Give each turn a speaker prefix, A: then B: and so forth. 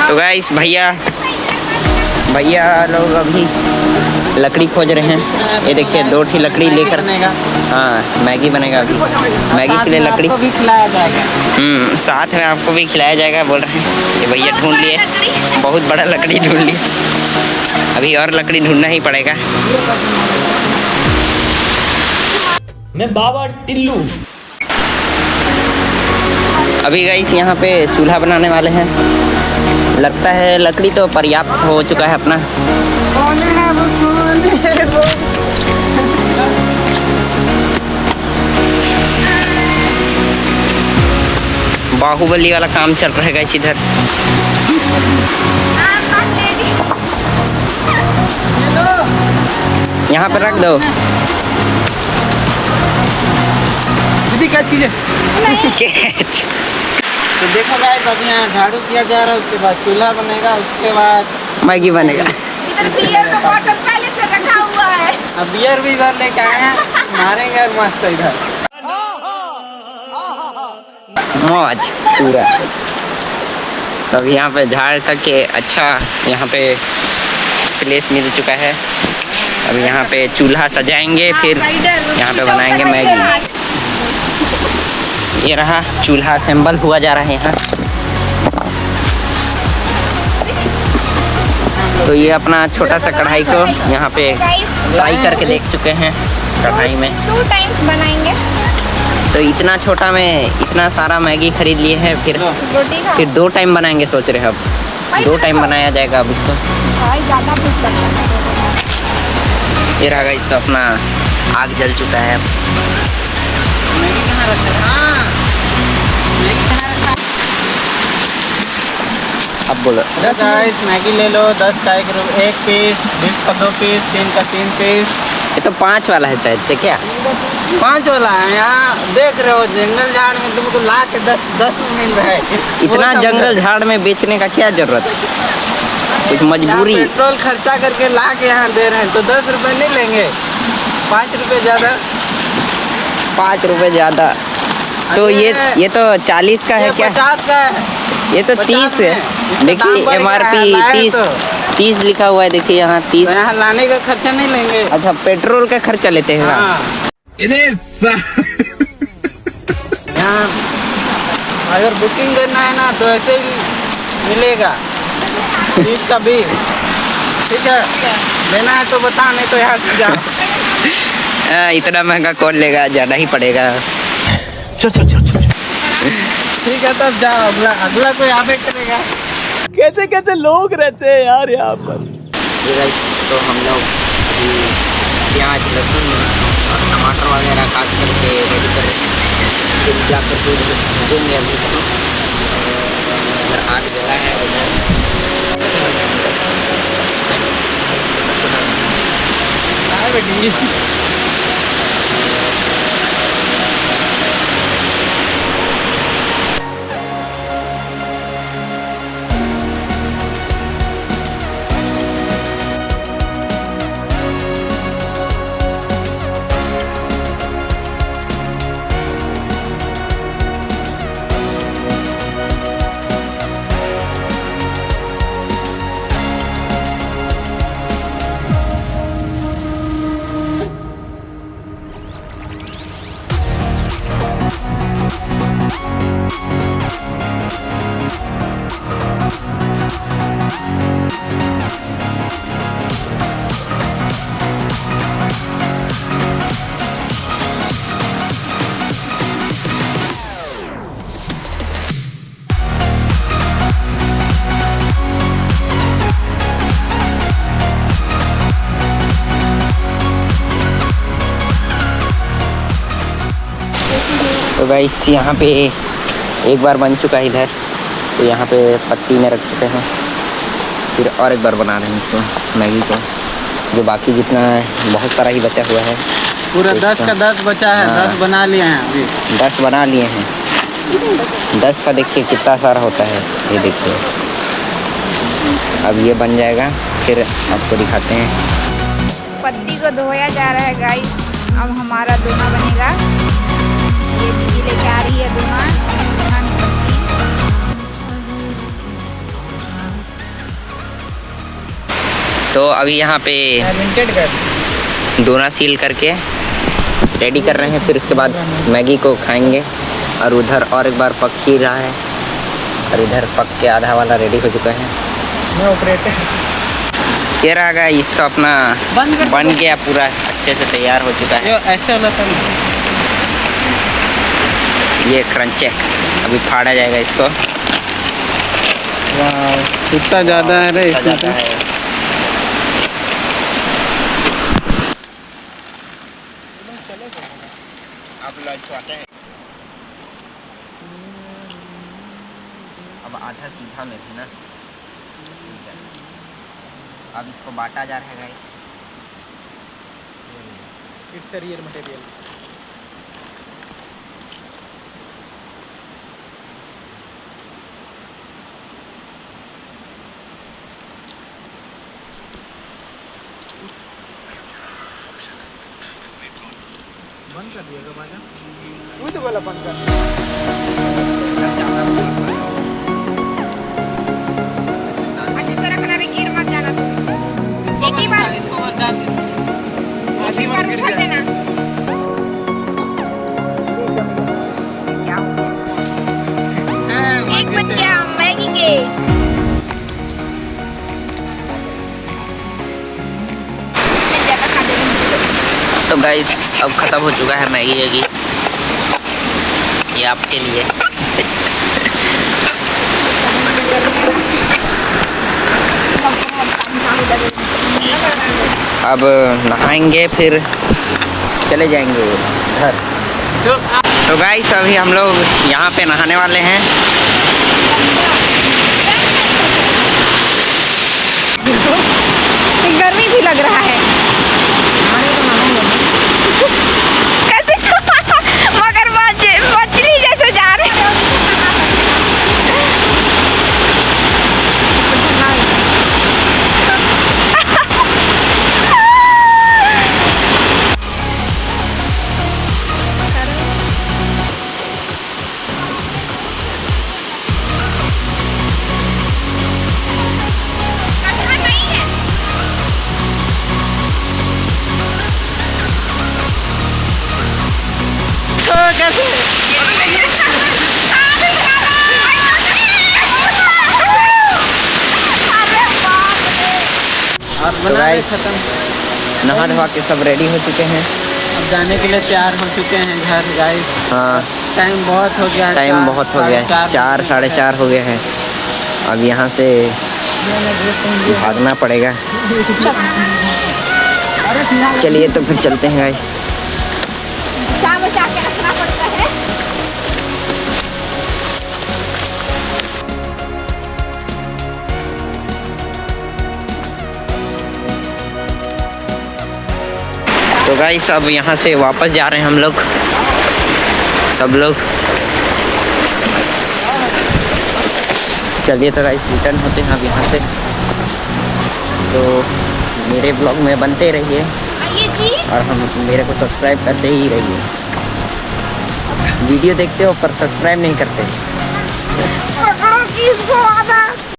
A: तो गाइस भैया लोग अभी लकड़ी खोज रहे हैं। ये देखिए 2 ठी लकड़ी लेकर, हाँ मैगी बनेगा अभी। मैगी के लिए लकड़ी
B: भी खिलाया जाएगा।
A: साथ में आपको भी खिलाया जाएगा बोल रहे हैं। ये भैया ढूंढ लिए, बहुत बड़ा लकड़ी ढूंढ लिए। अभी और लकड़ी ढूंढना ही पड़ेगा।
C: मैं बाबा टिल्लू।
A: अभी गाइस यहाँ पे चूल्हा बनाने वाले हैं। लगता है लकड़ी तो पर्याप्त हो चुका है अपना। बाहुबली वाला काम चल रहा है गाइस इधर। यहाँ पे रख दो। कैच।
B: तो देखो गाइस अभी यहाँ झाड़ू किया जा रहा है, उसके बाद चूल्हा बनेगा, उसके बाद
A: मैगी बनेगा।
D: इधर बियर का बॉटल पहले से रखा हुआ है।
B: अब बियर भी इधर लेके आए हैं, मारेंगे मस्त इधर
A: मौज पूरा। तो अभी यहाँ पे झाड़ करके अच्छा यहाँ पे प्लेस मिल चुका है। अब यहाँ पे चूल्हा सजाएंगे, फिर यहाँ पे बनाएंगे मैगी। ये रहा चूल्हा असेंबल हुआ जा रहा है यहाँ। तो ये अपना छोटा सा कढ़ाई को यहाँ पे फ्राई करके देख चुके हैं कढ़ाई में।
D: 2 टाइम्स बनाएंगे।
A: तो इतना छोटा में इतना सारा मैगी खरीद लिए हैं, फिर
D: रोटी खा
A: 2 टाइम बनाएंगे सोच रहे हैं। अब 2 टाइम बनाया जाएगा अब इसको।
D: भाई ज़्यादा भूख लगता है।
A: ये रहा गाइस, तो अपना आग जल चुका है।
B: मैगी कहाँ रखा है? हाँ, मैगी कहाँ रखा है?
A: अब बोलो।
B: 10 गाइस मैगी ले लो। 10 का 1 पीस, 20 का 2 पीस, 3 का 3 पीस।
A: ये तो 5 वाला है शायद से क्या?
B: 5 वाला है। यहाँ देख रहे हो जंगल झाड़ में तुमको ला के 10 में मिल रहा है।
A: इतना जंगल झाड़ में बेचने का क्या जरूरत है? कुछ मजबूरी।
B: पेट्रोल खर्चा करके ला के यहाँ दे रहे हैं तो 10 रुपए नहीं लेंगे, 5 रुपए ज़्यादा।
A: 5 रुपए ज़्यादा। तो ये तो 40 का है क्या?
B: 50 का है।
A: ये तो 30 है। देखिए MRP 30 लिखा हुआ है। देखिए यहाँ 30।
B: तो यहाँ लाने का खर्चा नहीं लेंगे।
A: अच्छा पेट्रोल का खर्चा लेते हैं।
B: हाँ। यहाँ अगर बुकिंग करना है ना तो ऐसे ही मिलेगा 30 का भी। ठीक है, लेना है तो बता, नहीं तो यहाँ से जाओ।
A: इतना महंगा कौन लेगा, जाना ही पड़ेगा।
B: ठीक है तब जाओ, अगला कोई आवे करेगा।
C: कैसे कैसे लोग रहते हैं यार यहाँ पर।
A: ये गाइस, तो हम लोग अभी प्याज लहसुन और टमाटर वगैरह काट करके रेडी कर रहे हैं। फिर जाकर दूध भूजेंगे अभी। इधर आग जला है, तो गाइस यहाँ पे एक बार बन चुका है इधर। तो यहाँ पे पत्ती में रख चुके हैं, फिर और एक बार बना रहे हैं इसको मैगी को। जो बाकी जितना बहुत सारा ही बचा हुआ है
B: पूरा 10 का 10 बचा है। 10 बना लिए हैं अभी।
A: 10 बना लिए हैं। 10 का देखिए कितना सारा होता है। ये देखिए अब ये बन जाएगा, फिर आपको दिखाते हैं।
D: पत्ती को धोया जा रहा है गाइस। अब हमारा दोना बनेगा। ये दीदी लेके आ रही है दोना। दोना में पत्ती।
A: तो अभी यहाँ पे
B: लिमिटेड कर
A: दोना सील करके रेडी कर रहे हैं, फिर उसके बाद मैगी को खाएंगे। और उधर और एक बार पक ही रहा है, और इधर पक के आधा वाला रेडी हो चुका है।
B: मैं ऑपरेटर
A: ये रहा गाइस, तो अपना बन गया, पूरा अच्छे से तैयार हो चुका है।
B: जो ऐसे वाला था ना।
A: ये क्रंचेक्स अभी फाड़ा जाएगा इसको।
B: वाह इतना ज़्यादा है रे इसमें तो।
A: अब आधा सीधा में भी ना, अब इसको बांटा जा रहा है guys.
B: It's a real material. बंद कर दिया बाजा, वही तो बोला बंद कर।
D: अच्छे से रखना रे, गिर मत जाना तुम। एक ही बार उछल देना। एक बन गया मैगी के। ज्यादा खा देंगे।
A: तो गाइस अब ख़त्म हो चुका है मैगी वेगी, ये आपके लिए। अब नहाएंगे फिर चले जाएंगे घर। तो गाइस अभी हम लोग यहाँ पे नहाने वाले हैं।
D: गर्मी भी लग रहा है कैसे मगर मछली जैसे जा रहे हैं।
B: और
A: तो
B: बना
A: गाइस
B: खत्म।
A: नहा धोवा के सब रेडी हो चुके हैं।
B: अब जाने के लिए तैयार हो चुके हैं घर गाइस।
A: हाँ
B: टाइम बहुत हो गया है,
A: टाइम बहुत हो गया है, 4 साढ़े 4 हो गया है। अब यहाँ से भागना पड़ेगा। चलिए तो फिर चलते हैं गाइस।
D: शाम बचा के रखना पड़ता है।
A: तो गाइस अब यहाँ से वापस जा रहे हैं हम लोग, सब लोग। चलिए तो गाइस रिटर्न होते हैं अब यहाँ से। तो मेरे ब्लॉग में बनते रहिए
D: आइए जी।
A: और हम मेरे को सब्सक्राइब करते ही रहिए। वीडियो देखते हो पर सब्सक्राइब नहीं करते।
D: पकड़ो किसको।